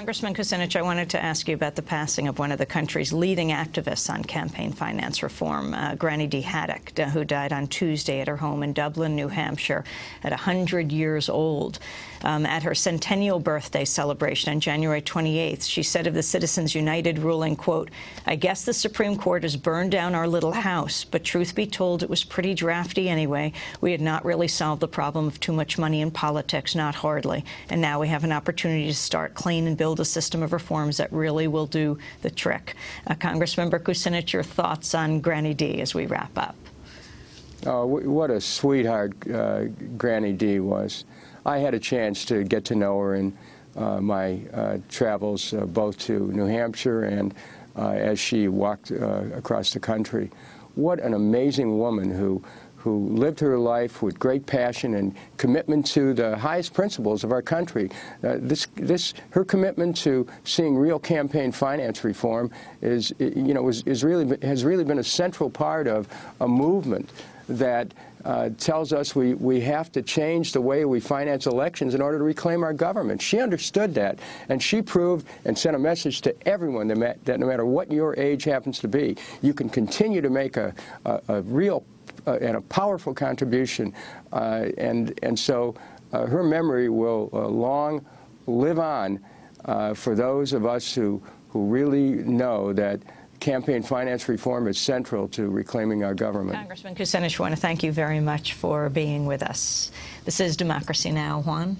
Congressman Kucinich, I wanted to ask you about the passing of one of the country's leading activists on campaign finance reform, Granny D. Haddock, who died on Tuesday at her home in Dublin, New Hampshire, at 100 years old. At her centennial birthday celebration on January 28th, she said of the Citizens United ruling, quote, "I guess the Supreme Court has burned down our little house, but truth be told, it was pretty drafty anyway. We had not really solved the problem of too much money in politics, not hardly. And now we have an opportunity to start clean and build a system of reforms that really will do the trick." Congressmember Kucinich, your thoughts on Granny D as we wrap up? Oh, what a sweetheart Granny D was. I had a chance to get to know her in my travels both to New Hampshire and as she walked across the country. What an amazing woman who lived her life with great passion and commitment to the highest principles of our country. Her commitment to seeing real campaign finance reform has really been a central part of a movement that tells us we have to change the way we finance elections in order to reclaim our government. She understood that, and she proved and sent a message to everyone that no matter what your age happens to be, you can continue to make a real and a powerful contribution, and so her memory will long live on for those of us who really know that campaign finance reform is central to reclaiming our government. Congressman Kucinich, I want to thank you very much for being with us. This is Democracy Now! Juan?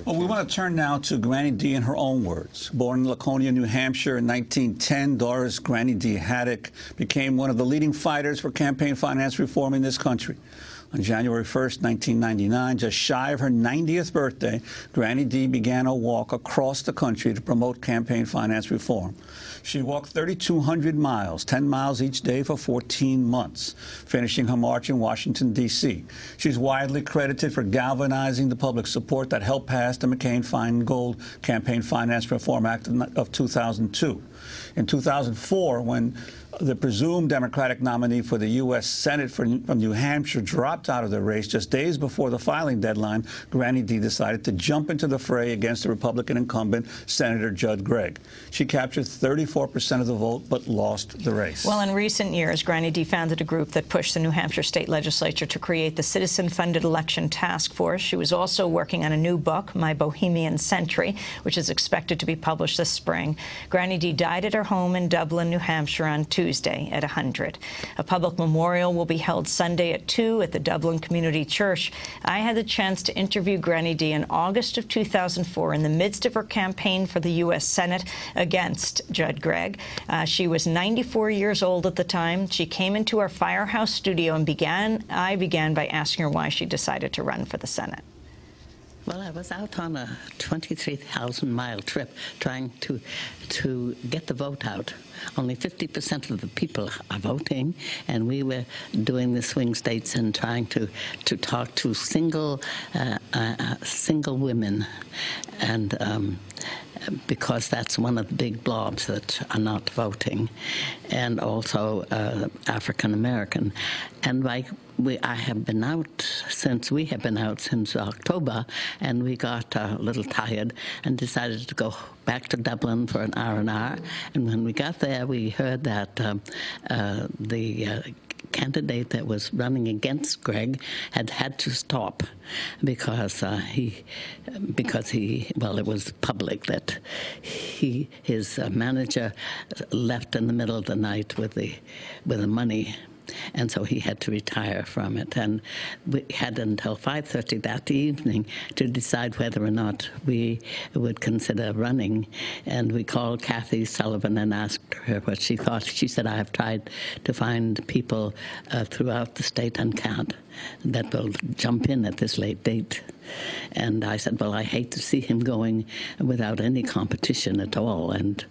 Well, we want to turn now to Granny D in her own words. Born in Laconia, New Hampshire in 1910, Doris Granny D. Haddock became one of the leading fighters for campaign finance reform in this country. On January 1st, 1999, just shy of her 90th birthday, Granny D began a walk across the country to promote campaign finance reform. She walked 3,200 miles, 10 miles each day for 14 months, finishing her march in Washington, D.C. She's widely credited for galvanizing the public support that helped pass the McCain-Feingold Campaign Finance Reform Act of 2002. In 2004, when the presumed Democratic nominee for the U.S. Senate from New Hampshire dropped out of the race just days before the filing deadline, Granny D decided to jump into the fray against the Republican incumbent, Senator Judd Gregg. She captured 34% of the vote, but lost the race. Well, in recent years, Granny D founded a group that pushed the New Hampshire state legislature to create the Citizen-Funded Election Task Force. She was also working on a new book, My Bohemian Century, which is expected to be published this spring. Granny D died at her home in Dublin, New Hampshire on Tuesday at 100. A public memorial will be held Sunday at 2 at the Dublin Community Church. I had the chance to interview Granny D in August of 2004 in the midst of her campaign for the U.S. Senate against Judd Gregg. She was 94 years old at the time. She came into our Firehouse studio and I began by asking her why she decided to run for the Senate. Well, I was out on a 23,000-mile trip trying to get the vote out. Only 50% of the people are voting, and we were doing the swing states and trying to talk to single women, and because that's one of the big blobs that are not voting, and also African American. And we have been out since October, and we got a little tired and decided to go back to Dublin for an R&R. And when we got there, we heard that the candidate that was running against Gregg had to stop because it was public that his manager left in the middle of the night with the money. And so he had to retire from it. And we had until 5:30 that evening to decide whether or not we would consider running. And we called Kathy Sullivan and asked her what she thought. She said, "I have tried to find people throughout the state and can't that will jump in at this late date." And I said, "Well, I hate to see him going without any competition at all." And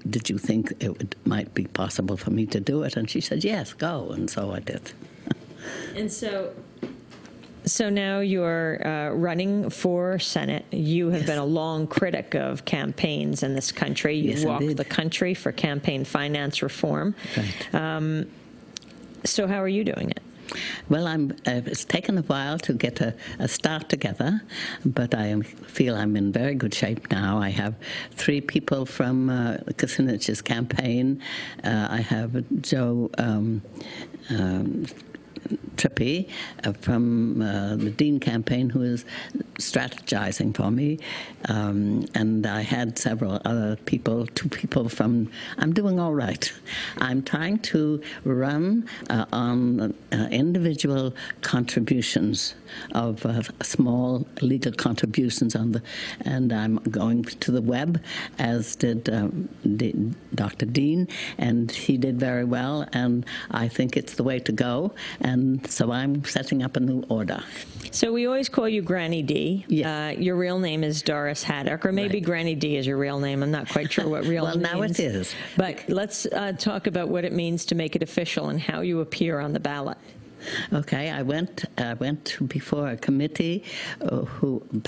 did you think it might be possible for me to do it? And she said, "Yes, go." And so I did. And so now you're running for Senate. You have been a long critic of campaigns in this country. You walked the country for campaign finance reform. Right. So how are you doing it? Well, it's taken a while to get a start together, but I feel I'm in very good shape now. I have 3 people from Kucinich's campaign. I have Joe Trippi from the Dean campaign, who is strategizing for me, and I had several other people, 2 people from. I'm doing all right. I'm trying to run on individual contributions of small legal contributions and I'm going to the web, as did Dr. Dean, and he did very well, and I think it's the way to go, and so I'm setting up a new order. So we always call you Granny D. Yes. Your real name is Doris Haddock, or maybe Right. Granny D is your real name. I'm not quite sure what real well, means. now it is. But let's talk about what it means to make it official and how you appear on the ballot. Okay, I went before a committee,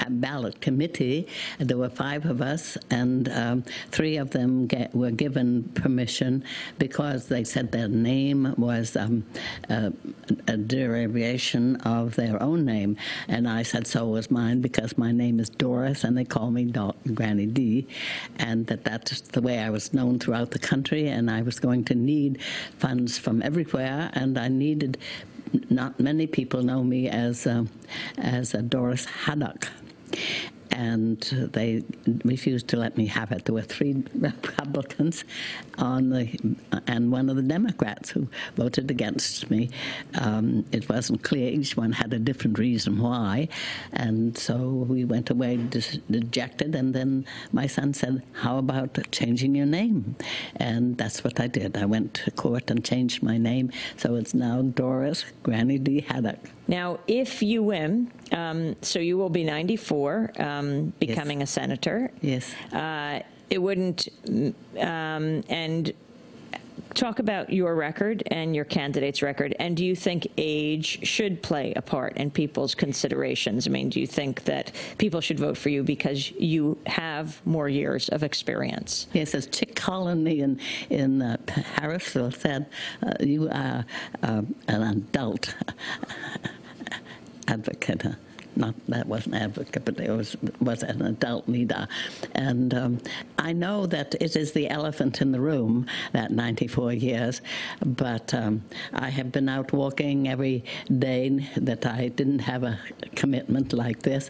ballot committee. There were 5 of us, and 3 of them were given permission because they said their name was a derivation of their own name, and I said so was mine because my name is Doris, and they call me Granny D, and that's the way I was known throughout the country, and I was going to need funds from everywhere, and I needed. Not many people know me as a Doris Haddock, and they refused to let me have it. There were 3 Republicans and one of the Democrats who voted against me. It wasn't clear. Each one had a different reason why, and so we went away dejected, and then my son said, how about changing your name? And that's what I did. I went to court and changed my name, so it's now Doris Granny D. Haddock. Now, if you win, so you will be 94, becoming Yes. a senator. Yes. It wouldn't, and talk about your record and your candidate's record, and do you think age should play a part in people's considerations? I mean, do you think that people should vote for you because you have more years of experience? Yes, as Chick Colony in Harrisville said, you are an adult advocate. Not that wasn't advocate, but it was an adult leader. And I know that it is the elephant in the room, that 94 years, but I have been out walking every day that I didn't have a commitment like this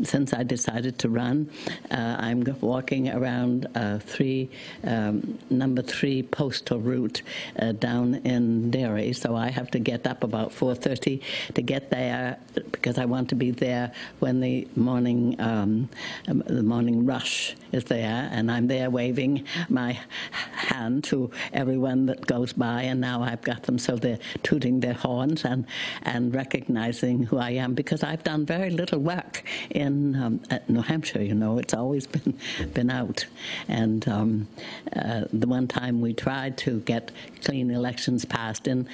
since I decided to run. I'm walking around number 3 postal route down in Derry, so I have to get up about 4:30 to get there because I want to be there when the morning rush is there, and I'm there waving my hand to everyone that goes by, and now I've got them so they're tooting their horns and recognizing who I am, because I've done very little work in New Hampshire. You know, it's always been out, and the one time we tried to get clean elections passed in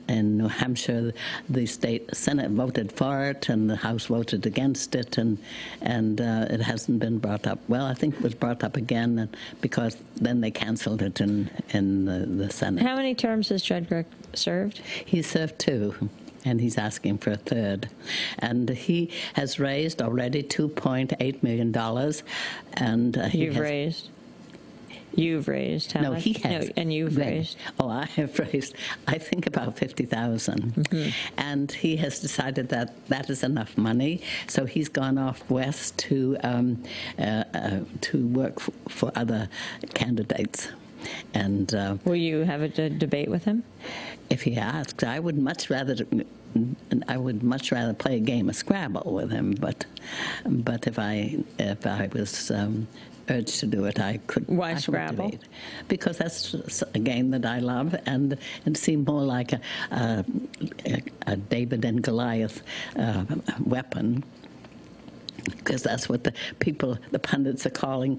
New Hampshire, the state Senate voted for it, and the House voted against it, and it hasn't been brought up. Well, I think it was brought up again because then they canceled it in the Senate. How many terms has Judd Gregg served? He served 2. And he's asking for a 3rd. And he has raised already $2.8 million. And You've raised how much? No, he has. No, and you've raised? Oh, I have raised, I think, about $50,000. Mm-hmm. And he has decided that that is enough money, so he's gone off west to work for other candidates. And will you have a debate with him? If he asks, I would much rather play a game of Scrabble with him. But if I was urged to do it, I could. Why Scrabble? Debate. Because that's a game that I love, and it seemed more like a David and Goliath weapon. Because that's what the pundits are calling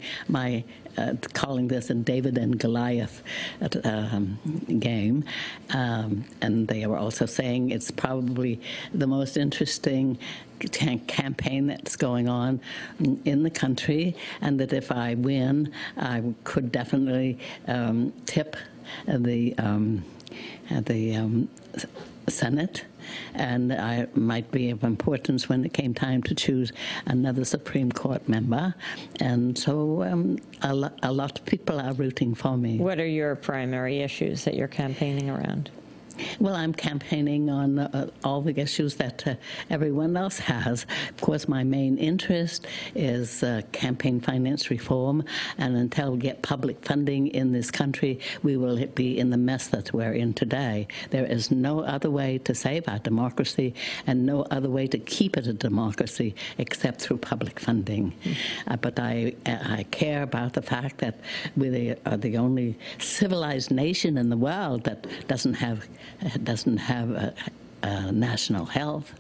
this a David and Goliath game. And they are also saying it's probably the most interesting campaign that's going on in the country, and that if I win, I could definitely tip the Senate, and I might be of importance when it came time to choose another Supreme Court member. And so a lot of people are rooting for me. What are your primary issues that you're campaigning around? Well, I'm campaigning on all the issues that everyone else has. Of course, my main interest is campaign finance reform, and until we get public funding in this country, we will be in the mess that we're in today. There is no other way to save our democracy and no other way to keep it a democracy except through public funding. But I care about the fact that we are the only civilized nation in the world that doesn't have national health.